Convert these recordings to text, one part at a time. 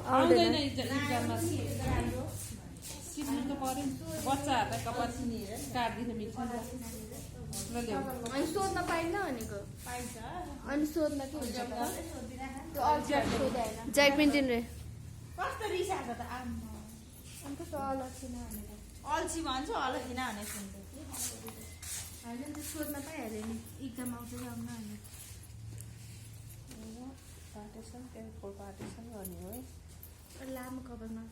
आउँदैन इक्जाममा सिक्नु त पर्यो बच्चाहरूलाई कपाल काट्दिन मिल्छ अनि सोध्न पाइन्न भनेको पाइन्छ अनि सोध्न के हुन्छ त्यो सोधाएन ज्याकपिन रे कस्तो रिस आएको त आम्मा अन्त त्यो अलग छैन भनेको अल्छी भन्छु अलखिना भने सुन्छु होइन त्यो सोध्न पाइहाल्यो नि इक्जाम आउँछ कि आउनु होइन पार्टिसन त्यहाँको पार्टिसन गर्ने हो है लामो कपालमा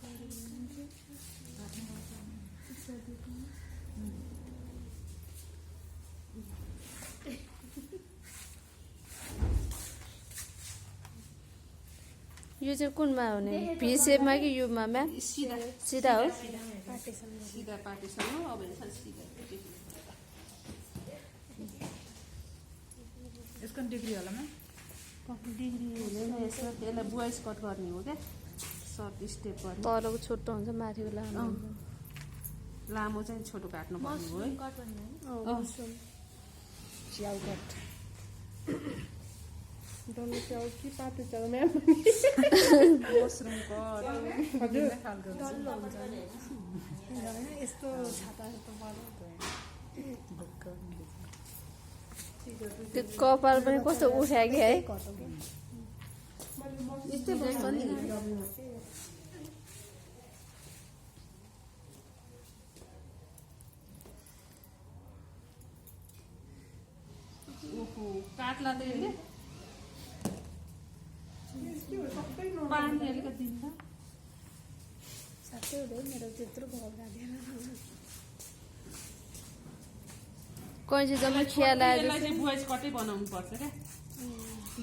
यो चाहिँ कुनमा हुने भी सेपमा कि युमा म्याम सिधा सिधा हो सिधा पार्टिसन हो अब यसमा सिधा यसको डिग्री होला म्याम डिग्री हुँदैन यसमा यसलाई बोइस कट गर्ने हो क्या सर्ट स्टेप गर्ने तलको छोटो हुन्छ माथिको लामो लामो चाहिँ छोटो काट्नु पर्ने हो है कट भन्ने च्याउ कट डल्लो च्याउ कि पातो च्याउ म्याम मसरुम कट हजुर डल्लो हुन्छ नि यस्तो छाता त त्यो कपाल पनि कस्तो उठ्यो कि है यस्तै बस्छ नि ओहो काट्ला त यसले पानी अलिकति दिन्छ साथै हुँदैन मेरो त्यत्रो कपाल काटेर कैँची जम्मै खिया लाग्यो यसलाई चाहिँ बोइस कटै बनाउनु पर्छ क्या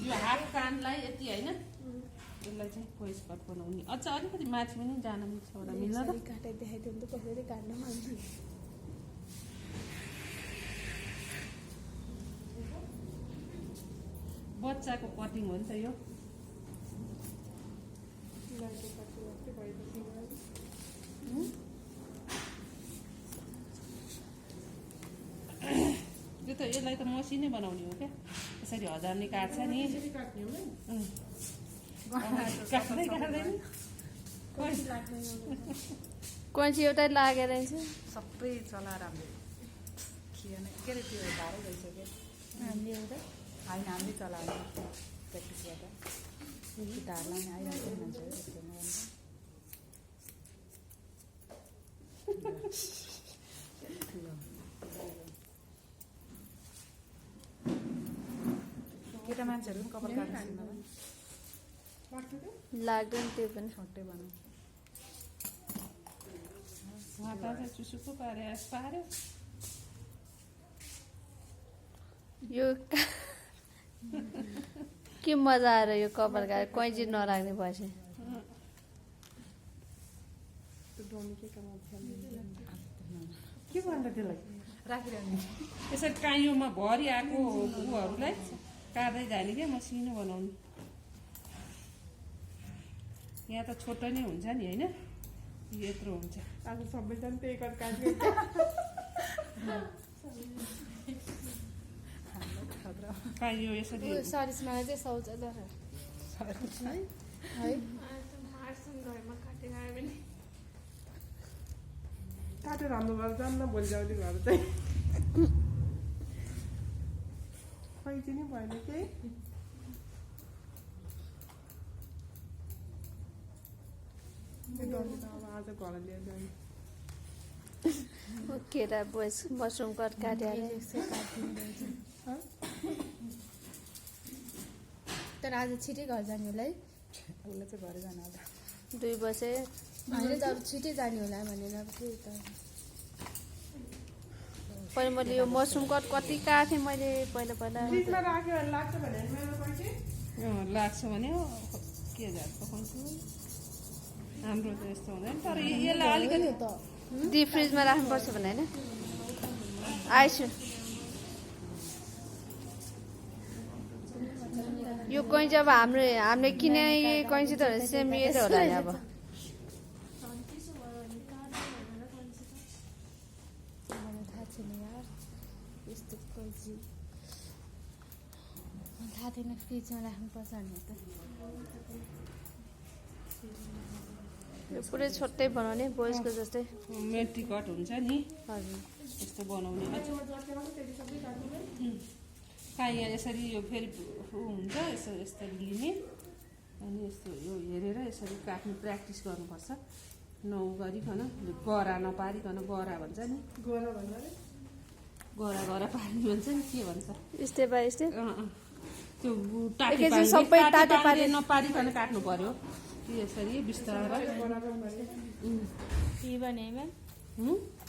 यो हाफ कानलाई यति होइन यसलाई चाहिँ बोइस कट बनाउने अझ अलिकति माथि पनि जान मिल्छ होला मिल्छ त काटेर देखाइदियो भने त कसरी काट्न मान्छ बच्चाको कटिङ हो नि त यो यो त यसलाई त मसिनै बनाउने हो क्या यसरी हजारले काट्छ नि काट्दै काट्दैन कैँची एउटै लागेर रहेछ सबै चलाएर हामीले खिएन के अरे त्यो भारै गइसक्यो हामीले एउटा होइन हामीले चलाएर प्र्याक्टिस गर्दा ढाडलाई नि आइरहेको मान्छे केटा मान्छेहरू पनि कपाल काट्नु लाग्दैन त्यो पनि छोटै बनाऊ उहाँ त चुसुक्क पार्यो यो के मजा आएर यो कपाल काटेर कैँची नराख्ने भएपछि के भन्छ त्यसलाई राखिरहने यसरी काइयोमा भरि आएको ऊहरूलाई काट्दै जाने क्या मसिनो बनाउने यहाँ त छोटो नै हुन्छ नि होइन यत्रो हुन्छ आज सबैजना त्यही कट काट्यो काइयो यसरी सरिसमालाई चाहिँ शौचालय है काटेर हाम्रो घर जान्न भोलि जाउने घर चाहिँ कैँची नि भएन केही अब आज घर लिएर जाने केटा बोइस मसरुम कट काटेर तर आज छिटै घर जाने होला है उसलाई चाहिँ घर जानु होला 2 बजे होइन त अब छिटै जाने होला भनेर अब के त पहिला मैले यो मसरुम कट कति काटेँ मैले पहिला फ्रिजमा राख्यो भने लाग्छ भने मेरो कैँची लाग्छ भने के जात पकाउँछु हाम्रो त यस्तो हुँदैन तर यसलाई अलिकति डिप फ्रिजमा राख्नुपर्छ भने होइन आइसु यो कैँची अब हामीले किने कैँची त सेम यही त होला नि अब थाहा छैन यार यस्तो कैँची थाहा थाहा थिएन फ्रिजमा राख्नुपर्छ भनेर त यो पुरै छोटै बनाउने बोइजको जस्तै मेट्री कट हुन्छ नि हजुर यस्तो बनाउने कहाँ यहाँ यसरी यो फेरि हुन्छ यसो यस्तरी लिने अनि यस्तो यो हेरेर यसरी काट्ने प्र्याक्टिस गर्नुपर्छ गरिकन गरा नपारिकन गरा भन्छ नि गोरा भन्दा रे गरा पार्ने भन्छ नि के भन्छ स्टेप बाई स्टेप त्यो एकैचोटि सबै ताते पारे नपारिकन काट्नु पर्यो यसरी बिस्तारै टी भने म्याम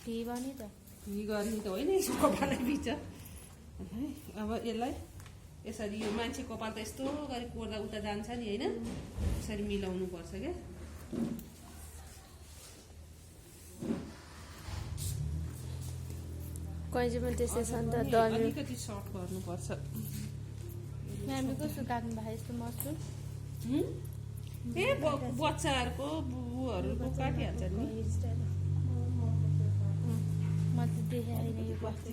टी भने त हि गर्ने त होइन यसो कपालै बिच अब यसलाई यसरी यो मान्छे कपाल त यस्तो गरी कोर्दा उता जान्छ नि होइन यसरी मिलाउनु पर्छ क्या कैँची पनि त्यस्तै छ नि त डमी अलिकति सर्ट गर्नुपर्छ म्यामले कस्तो काट्नु भएको यस्तो मसरुम ए बच्चाहरूको बुबुहरूको काटिहाल्छ नि म त देखेँ होइन यो बस्ती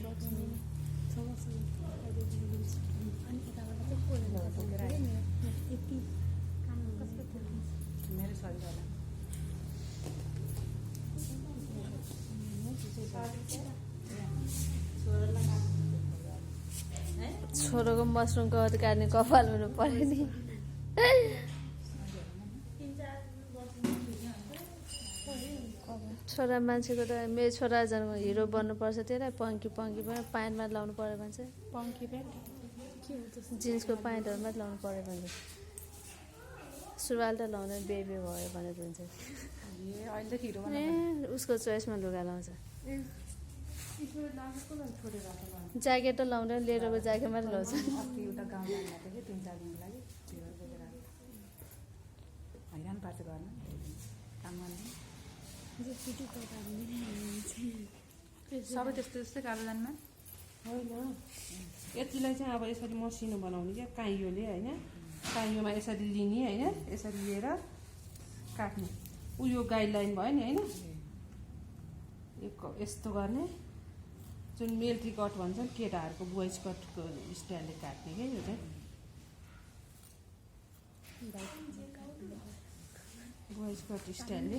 मेरो शरीर होला छोरोको मसरुमको काट्ने कपाल हुनु पर्यो नि छोरा मान्छेको त मेरो छोरा जन्म हिरो बन्नुपर्छ त्यसलाई पङ्की पनि प्यान्टमा लाउनु पऱ्यो भन्छ पङ्की प्यान्ट जिन्सको प्यान्टहरू मात्रै लाउनु पऱ्यो भन्छ सुरुवाल त लाउँदैन बेबी भयो भनेर हुन्छ अहिले त हिरो ए उसको चोइसमा लुगा लाउँछ ज्याकेट त लाउँदैन लेडरको ज्याकेट मात्रै लाउँछ अस्ति एउटा गाउँ जानु भएको थियो 3-4 दिनको लागि त्यो बोकेर हैरान पार्छ घरमा काम गर्ने सबै त्यस्तो त्यस्तै कालो जानमा होइन यतिलाई चाहिँ अब यसरी मसिनो बनाउने क्या काइयोले होइन काइयोमा यसरी लिने होइन यसरी लिएर काट्ने उयो गाइडलाइन भयो नि होइन यस्तो गर्ने जुन मेल्ट्री कट भन्छ नि केटाहरूको बोइज कटको स्टाइलले काट्ने क्या यो चाहिँ बोइज कट स्टाइलले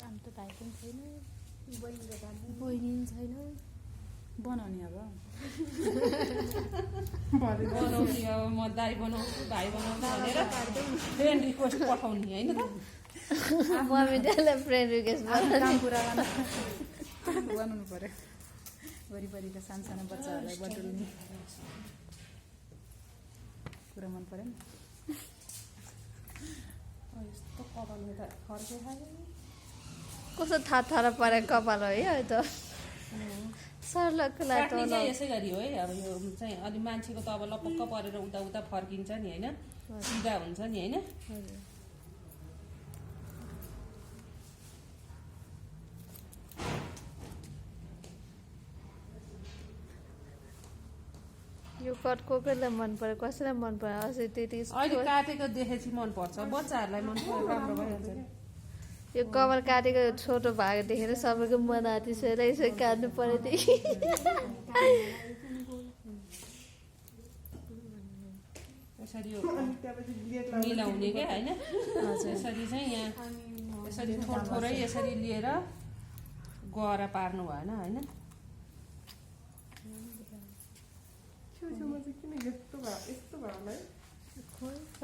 अन्त भाइ पनि छैन बहिनी छैन बनाउने अब बनाउने अब म दाइ बनाउँछु भाइ बनाउँछु भनेर फ्रेन्ड रिक्वेस्ट पठाउने होइन त मम्मी त्यसलाई फ्रेन्ड रिक्वेस्ट काम पुरा बनाउनु पर्यो वरिपरिका सानो बच्चाहरूलाई बटुल्ने कुरा मन पऱ्यो नि यस्तो कपालमा त फर्के खायो कस्तो थाहा परेको कपाल हो है त सर्लक्क काट्ने चाहिँ यसै गरी हो है अब यो चाहिँ अलि मान्छेको त अब लपक्क परेर उता उता फर्किन्छ नि होइन सिधा हुन्छ नि होइन यो कट कसैलाई मन पर्यो कसैलाई मन पर्यो अझै त्यति अहिले काटेको देखेपछि मनपर्छ बच्चाहरूलाई मन पर्यो राम्रो भइहाल्छ नि यो कपाल काटेको छोटो भएको देखेर सबैको मन आँटिसकेर यसो काट्नु पर्यो त्यही यसरी यो मिलाउने क्या होइन यसरी चाहिँ यहाँ यसरी थोरै यसरी लिएर गएर पार्नु भएन होइन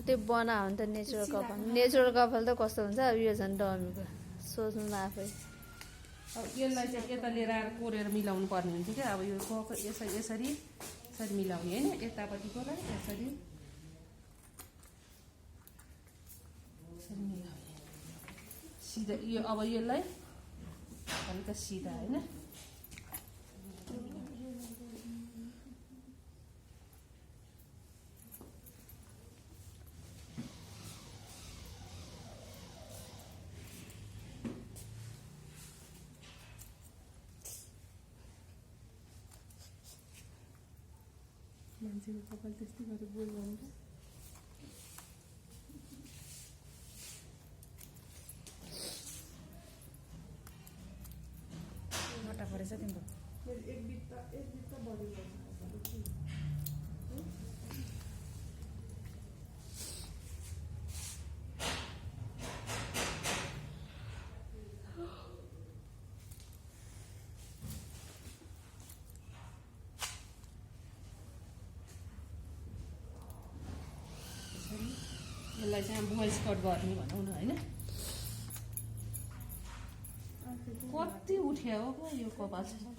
त्यो बना हो नि त नेचुरल कपाल त कस्तो हुन्छ अब यो झन् डमीको सोच्नु न आफै अब यसलाई चाहिँ यता लिएर आएर कोरेर मिलाउनु पर्ने हुन्छ क्या अब यो यसरी यसरी मिलाउने होइन यतापट्टिकोलाई यसरी मिलाउने सिधा यो अब यसलाई अलिक सिधा होइन मान्छेको कपाल त्यस्तै गरेर बोल गर्नु मोटा परेछ तिम्रो एक बित्ता बढी यसलाई चाहिँ बोइस कट गर्ने भनौँ न होइन। कति उठ्यो हो क्या यो कपाल चाहिँ।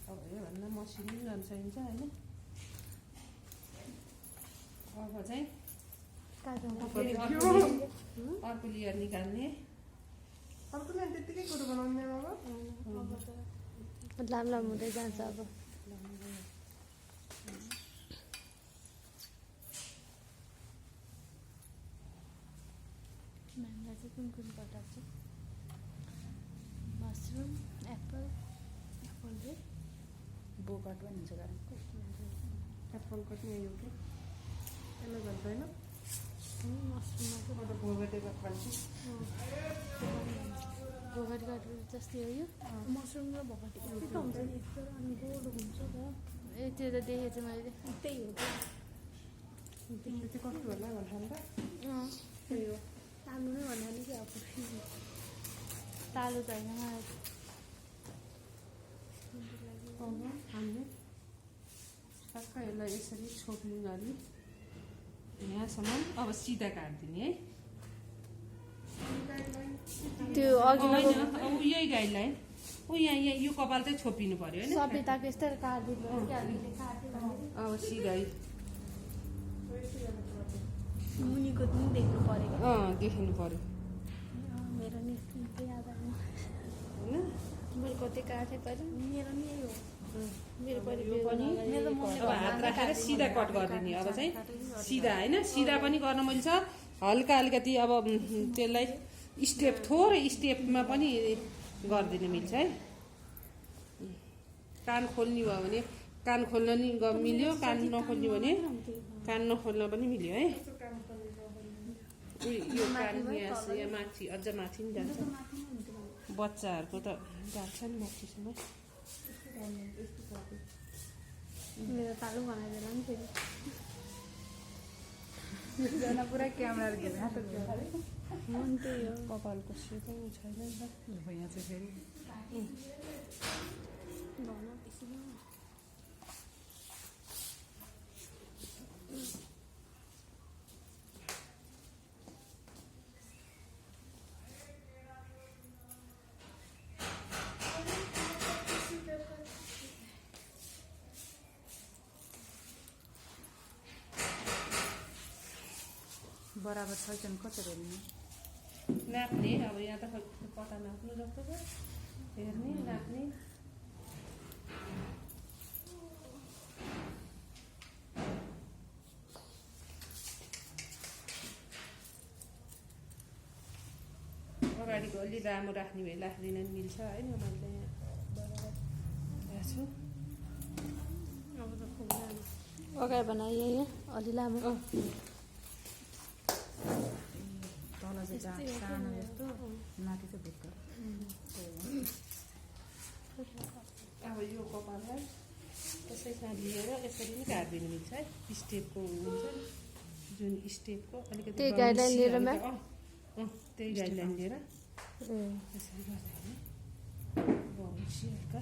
अब योभन्दा मसिनो गर्न सकिन्छ होइन। अब चाहिँ अर्को लेयर निकाल्ने। त्यतिकै कुरो बनाउने अब लामो लामो हुँदै जान्छ अब। म्यामलाई चाहिँ कुन कुन पठाएको छ? मसरुम, एप्पल रे बोकट पनि हुन्छ कारण एप्पल कति आयो कि त्यसलाई भन्दैन मसरुममा चाहिँ म त भोगटेको खान्छु। भोगट काटेर जस्तै हो यो। मसरुम र भोगट हुन्छ नि, अनि गोलो हुन्छ त। ए त्यो त देखेँ चाहिँ मैले। त्यही हो त्यति कस्तो होला भन्नु त त्यही हो। तालु नै भन्दा नि कि अब तालु त होइन मलाई हामीले टक्क यसलाई यसरी छोप्ने गरी यहाँसम्म अब सिधा काटिदिने है। त्यो अघि होइन अब यही गाइडलाइन ऊ यहाँ यो कपाल चाहिँ छोपिनु पर्यो होइन। सभ्यताको यस्तै काटिदिनु अब सिधै मुनिको पनि देख्नु परेको। देखिनु पर्यो मेरो नि याद आएन। होइन। मैले कति काटेँ पहिला। मेरो नि यही हो। मेरो अब हात राखेर सिधा कट गरिदिने। अब चाहिँ सिधा होइन, सिधा पनि गर्न मैले छ हल्का अलिकति अब त्यसलाई स्टेप थोरै स्टेपमा पनि गरिदिनु मिल्छ है। कान खोल्ने भयो भने कान खोल्न नि मिल्यो, कान नखोल्ने भने कान नखोल्न पनि मिल्यो है। यो कान यहाँ माथि अझ माथि पनि जान्छ। बच्चाहरूको त जान्छ नि माथिसम्म। मेरो तालु बनाइदिएर नि फेरि पुरा क्यामेरा त्यही हो। कपालको सेपै छैन नि त। यहाँ चाहिँ फेरि बराबर छैन कसरी हेर्ने नाप्ने। अब यहाँ त कता नाप्नु जस्तो छ हेर्ने नाप्ने। अगाडिको अलि लामो राख्ने भए राख्दिन नि मिल्छ होइन। मैले चाहिँ यहाँ बराबर राख्छु। अब त खुल्ला अगाडि बनाइए अलि लामो। तल चाहिँ सानो जस्तो माथि चाहिँ भित्र। अब यो कपाललाई यसैसँग लिएर यसरी नै काटिदिनु मिल्छ है। स्टेपको हुन्छ नि जुन स्टेपको अलिकति त्यही गाइडलाइन लिएर त्यही गाइडलाइन लिएर यसरी गर्दाखेरि बाउन्सी हल्का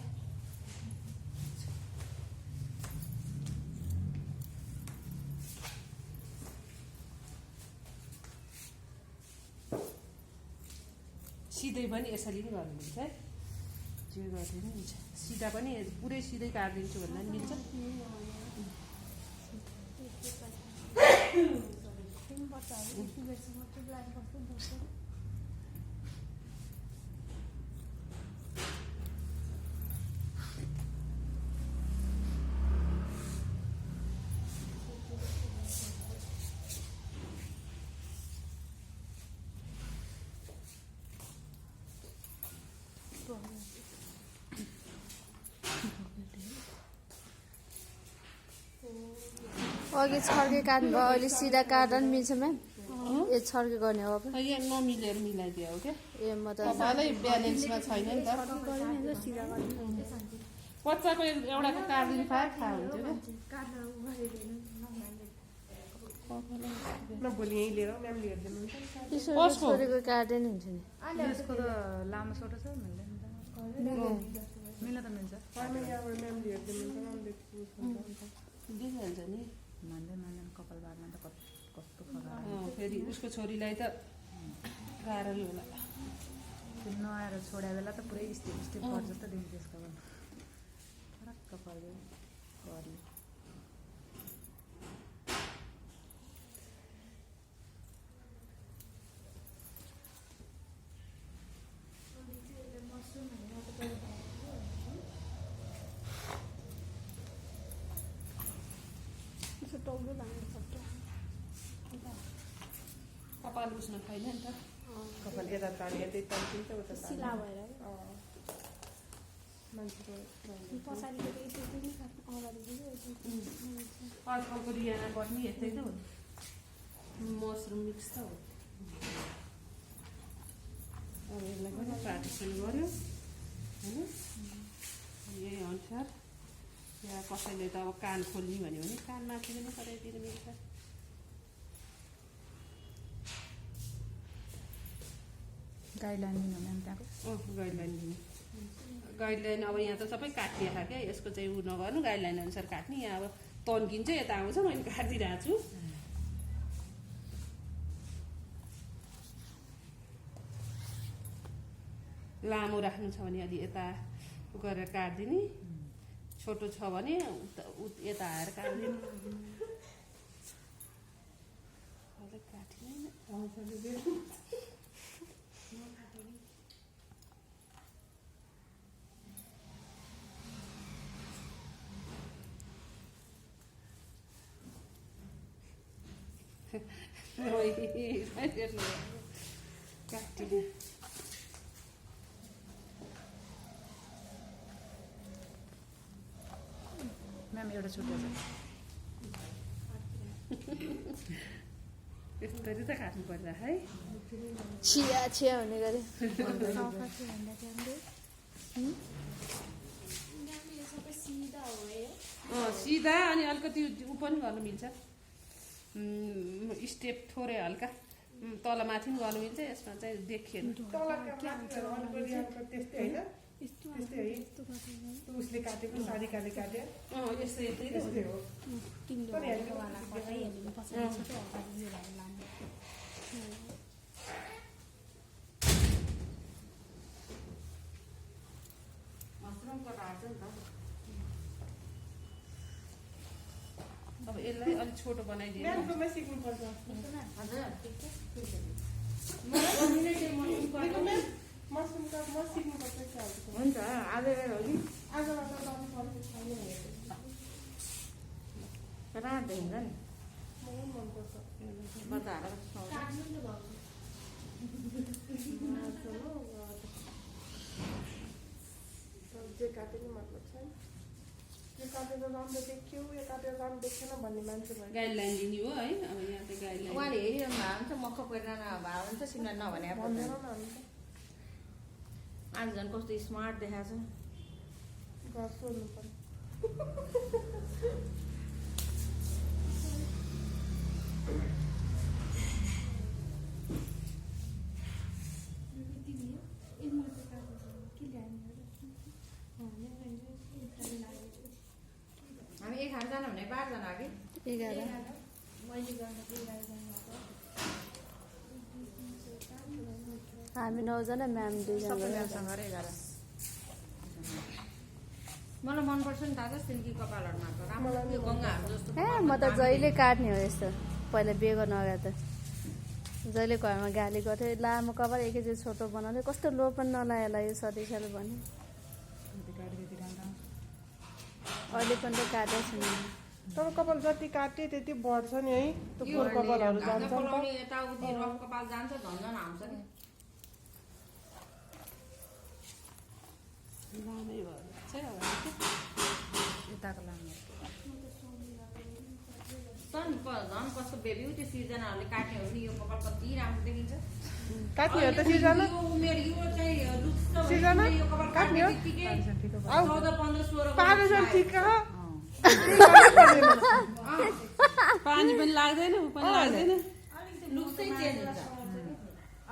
सिधै पनि यसरी नै गर्नु मिल्छ है। जे गर्दै पनि हुन्छ। सिधा पनि पुरै सिधै काटिदिन्छु भन्दा पनि मिल्छ। अघि छर्के काट्नु भयो, अहिले सिधा काट्दा पनि मिल्छ म्याम। ए छर्के गर्ने हो अब यहाँ नमिलेर मिलाइदियो हो क्या ए म त कपालै ब्यालेन्समा छैन नि त सिधा गर्ने बच्चाको एउटाको काटिदिनु पाए थाहा हुन्थ्यो न भोलि यहीँ लिएर म्यामले हेरिदिनुहुन्छ नि। कसको? छोरीको काटे नि हुन्छ नि यसको त लामो छोटो छ मिल्दैन त मिल्न त मिल्छ होइन यहाँबाट म्यामले हेरिदिनुहुन्छ म्यामले बुझ्नुहुन्छ। दिइहाल्छ नि मान्दैन कपाल बारमा त कस्तो खरा फेरि उसको छोरीलाई त गाह्रो होला त्यो नआएर छोडा बेला त पुरै स्टेप स्टेप पर्छ त दिनु त्यसको फरक्क पर्यो गऱ्यो टाउको भाँच्नु सक्छ कपाल उस्न छैन नि त कपाल यता तान्यो यतै तान्दिन्छ उता सिला भएर मान्छेको पछाडिको चाहिँ यति नै काट्नु अगाडि अर्कोको रियाना पनि यस्तै त हो मसरुम मिक्स त हो अब यसलाई पनि पार्टिसन गऱ्यो होइन यही अनुसार या कसैले त अब कान खोल्ने भन्यो भने कान माथि पनि कराइदिनु मिल्छ गाइडलाइन दिनु म्याम त्यहाँको गाइडलाइन दिनु गाइडलाइन अब यहाँ त सबै काटिएको छ क्या यसको चाहिँ उ नगर्नु गाइडलाइन अनुसार काट्ने यहाँ अब तन्किन्छ यता आउँछ मैले काटिदिरहेको छु लामो राख्नु छ भने अलि यता गरेर काटिदिने छोटो छ भने यता आएर काटिदिनु काटिने काटिदिनु म्याम एउटा छुट्यो छ यसरी त काट्नु पर्छ है छिया छिया हुने गरे सिधा अनि अलिकति उ पनि गर्नु मिल्छ स्टेप थोरै हल्का तल माथि पनि गर्नु मिल्छ यसमा चाहिँ देखिएन त्यस्तै होइन त्यस्तै है उसले काटेको साडी काट्यो यस्तै यस्तै त्यस्तै हो मसरुमको राख्छ नि त अब यसलाई अलिक छोटो बनाइदिनु म्यामकोमा सिक्नुपर्छ मसरुमका म सिक्नुपर्छ हुन्छ आज हो कि आज मात्र गर्नु पर्छ छैन रातो हुन्छ नि मलाई पनि मनपर्छ बच्चाहरू जे काटे नि मतलब छैन यो काटेर राम्रो देखियो यो काटेर राम्रो देखेन भन्ने मान्छे भयो गाइडलाइन दिने हो है अब यहाँ चाहिँ गाइडलाइन उहाँले हेरिरहनु भएको हुन्छ मक्ख परिरहनु भएको हुन्छ सिमलाई नभने भन्दैन न हामी आज झन् कस्तो स्मार्ट देखाएको छ घर सोध्नु पर्यो हामी 1 जना हुने 12 जना कि 11 हामी 9 जना म्याम 2 जना सबै म्यामसँग 11 मलाई मनपर्छ नि दादा सिल्की कपालहरूमा त राम्रो त्यो गङ्गाहरू जस्तो ए म त जहिले काट्ने हो यस्तो पहिला बिहे गर्न अगाडि त जहिले घरमा गाली गर्थेँ लामो कपाल एकैचोटि छोटो बनाउँथेँ कस्तो लो पनि नलागेला यो सधैँ भने अहिले पनि त काटेको छैन तर कपाल जति काटे त्यति बढ्छ नि है त्यो गोल कपालहरू जान्छ नि त यताउति रफ कपाल जान्छ झन्झन आउँछ नि लामै भयो चाहिँ अब यताको लामो झन् कसको बेबी त्यो सिर्जनाहरूले काट्ने हो नि यो कपाल कति राम्रो देखिन्छ काट्ने हो त सिर्जना यो उमेर यो चाहिँ लुक्स त सिर्जना यो कपाल काट्ने हो बित्तिकै आउ 14 15 16 पारो छ ठिक हो पानी पनि लाग्दैन उ पनि लाग्दैन लुक्स चाहिँ चेन्ज हुन्छ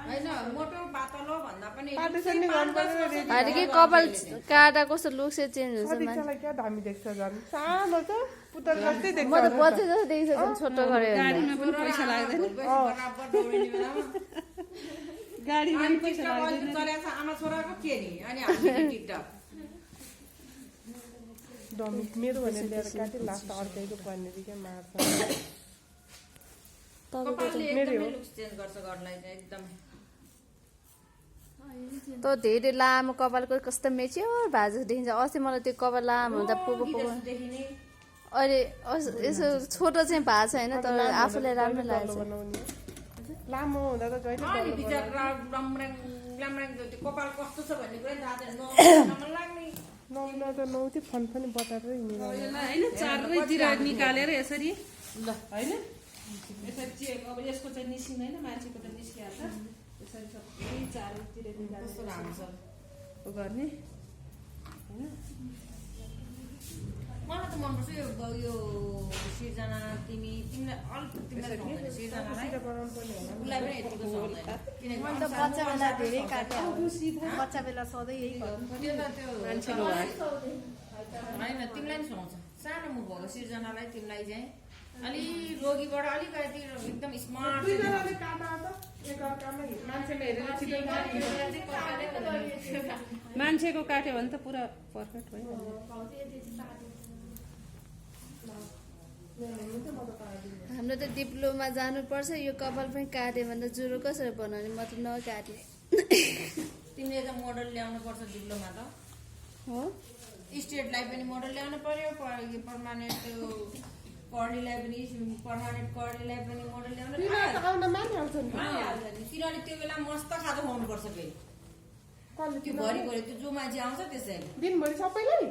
हैन मोटो पातलो भन्दा पनि पार्टिसन नि गर्नुपर्छ होइन कि कपाल काटा कस्तो लुक चाहिँ चेन्ज हुन्छ मान्छे सतीक्षालाई क्या दामी देख्छ झन् सानो छ पुतल जस्तै देख्छ म त पछि जस्तो देखिसक्छु छोटो गऱ्यो भने गाडीमा पनि पैसा लाग्दैन बराबर दौडिने बेलामा गाडीमा पनि पैसा टिकटक लाग्दैन चलेको छ आमा छोराको के नि अनि हामी टिकटक डमी मेरो भनेर ल्याएर काटे लास्ट अर्कैको पर्नेदेखि क्या मार्छ कपालले मेरै हो। एकदमै लुक्स चेन्ज गर्छ गर्नलाई चाहिँ एकदमै त धेरै लामो कपालको कस्तो मेच्योर भए जस्तो देखिन्छ अस्ति मलाई त्यो कपाल लामो हुँदा पोको पोको देखिने अहिले यसो छोटो चाहिँ भएको छ होइन तर आफूलाई राम्रो लागेको छ बनाउने लामो हुँदा त जहिले अनि डल्लो बिचरा लम्राङ लम्राङ त्यो कपाल कस्तो छ भन्ने कुरा थाहा छैन नमन लाग्ने नौना त नौ चाहिँ फन पनि बताएर हिँडेर यसलाई होइन चारैतिर निकालेर यसरी ल होइन यसरी चाहिँ अब यसको चाहिँ निस्किँदैन मान्छेको त निस्किहाल्छ यसरी सबै चारैतिर कस्तो निकालेर राम्रो छ गर्ने होइन मलाई त मनपर्छ यो सिर्जना तिमीलाई अलिक तिमीलाई सुहाउँदैन सिर्जनालाई बनाउनु पर्ने होला उसलाई पनि यतिको सुहाउँदैन किनकि मैले त बच्चा बेला धेरै काटे बच्चा बेला सधैँ यही गर्नु त्यो त त्यो मान्छेको भाग होइन तिमीलाई नि सुहाउँछ सानो मुख भएको सिर्जनालाई तिमीलाई चाहिँ अलि रोगीबाट अलिकति एकदम स्मार्ट दुईजनाले काटा त एकअर्कामा मान्छेले हेरेर छिटो मान्छेको काट्यो भने त पुरा पर्फेक्ट भयो हाम्रो त डिप्लोमा जानुपर्छ यो कपाल पनि काट्यो भने त जुरो कसरी बनाउने म त नकाट्ने तिमीले त मोडल ल्याउनु पर्छ डिप्लोमा त हो स्टेटलाई पनि मोडल ल्याउनु पर्यो पर्मानेन्ट त्यो कर्लीलाई पनि पर्मानेन्ट कर्लीलाई पनि मोडल ल्याउनु आउन मानिहाल्छ नि किनभने त्यो बेला मस्त खाँदो खुवाउनुपर्छ फेरि त्यो भरिभरि त्यो जो मान्छे आउँछ त्यसैले दिनभरि सबैलाई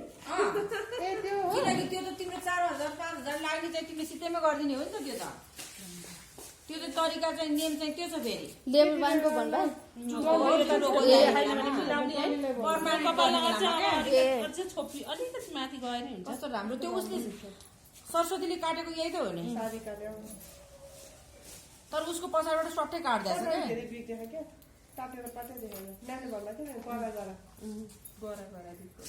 ए त्यो हो किनकि त्यो त तिम्रो 4000 5000 लाग्ने चाहिँ तिमीले सित्तैमा गरिदिने हो नि त त्यो त त्यो त तरिका चाहिँ नियम चाहिँ त्यो छ फेरि लेबल बान्को भन्दा अझै छोपी अलिकति माथि गएर हुन्छ कस्तो राम्रो त्यो उसले सरस्वतीले काटेको यही त हो नि सारीका ल्याउनु तर उसको पछाडिबाट सट्टै काट्दैछ क्या धेरै बिग्रेको क्या काटेर पाटेर देखेन नानी भन्दा के गरा गरा गरा गरा दिएको